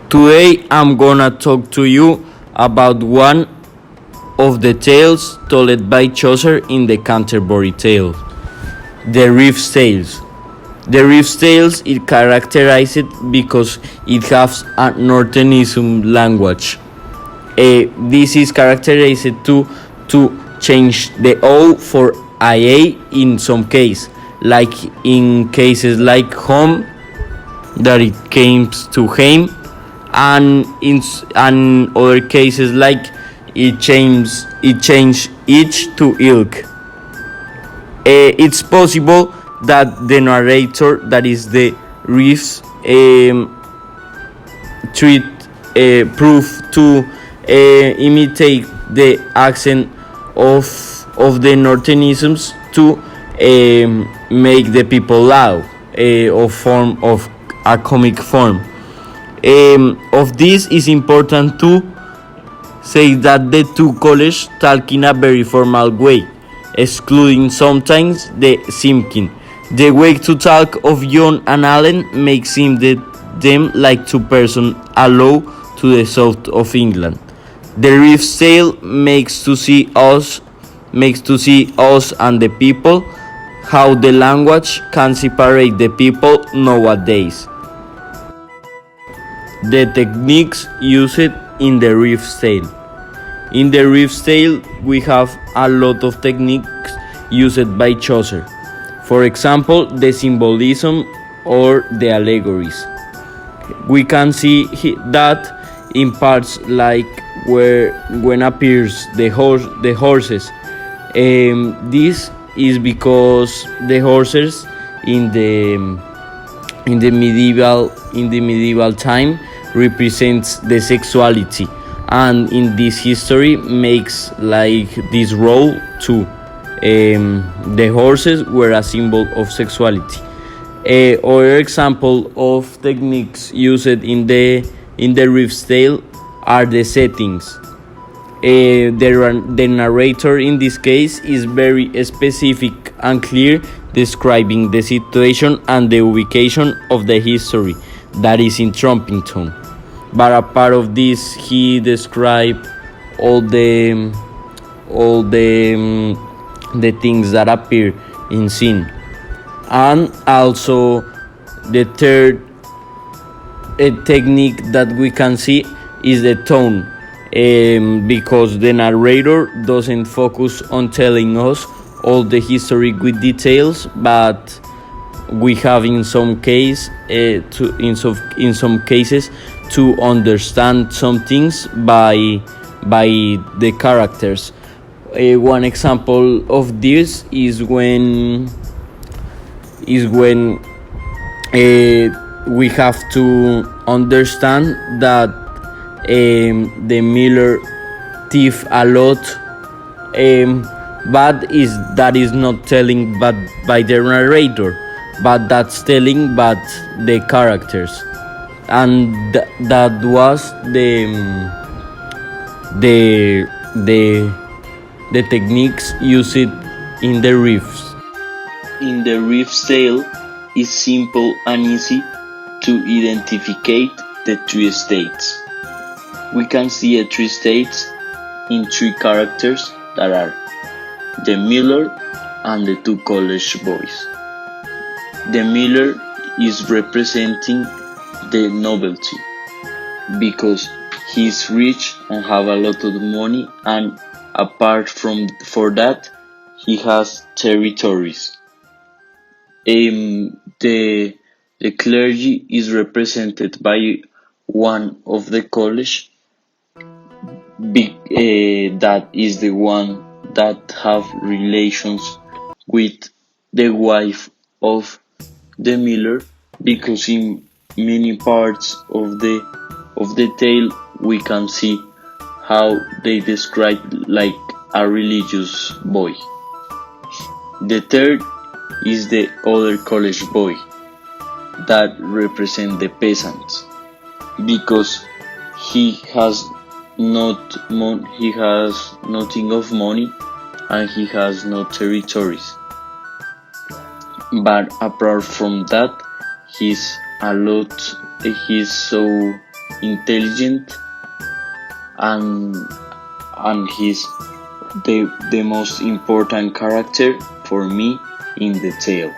Today I'm gonna talk to you about one of the tales told by Chaucer in the Canterbury Tales, the reeves tales. The reeves tales is characterized because it has a northenism language. This is characterized to change the O for IA in some case, like in cases like home, that it came to him, and in and other cases like it changed each to ilk. It's possible that the narrator, that is the reeves, treat proof to imitate the accent of the northenisms to make the people laugh, of form of a comic form. Of this is important to say that the two colleges talk in a very formal way, excluding sometimes the simkin. The way to talk of John and Allen makes them like two persons alone to the south of England. The reef's tale makes to see us and the people, how the language can separate the people nowadays. The techniques used in the reef's tale. In the reef's tale, we have a lot of techniques used by Chaucer. For example, the symbolism or the allegories. We can see that in parts like where when appears the horses. This is because the horses in the medieval time represents the sexuality, and in this history makes like this role too. The horses were a symbol of sexuality. Other example of techniques used in the reef's tale are the settings. The narrator in this case is very specific and clear, describing the situation and the ubication of the history, that is in Trumpington. But a part of this, he described all the things that appear in scene. And also the third technique that we can see is the tone, because the narrator doesn't focus on telling us all the history with details, but we have in some cases to understand some things by the characters. One example of this is when we have to understand that the miller thief a lot, but that is not telling but by the narrator, but that's telling but the characters, and that was the techniques used in the reefs. In the reef's tale, it's simple and easy to identify the three states. We can see the three states in three characters that are the miller and the two college boys. The miller is representing the nobility because he's rich and have a lot of money, and apart from for that, he has territories. The clergy is represented by one of the college, that is the one that have relations with the wife of the miller, because in many parts of the tale we can see how they describe like a religious boy. The third is the other college boy that represent the peasants, because he has nothing of money and he has no territories. But apart from that, he's so intelligent, and he's the most important character for me in the tale.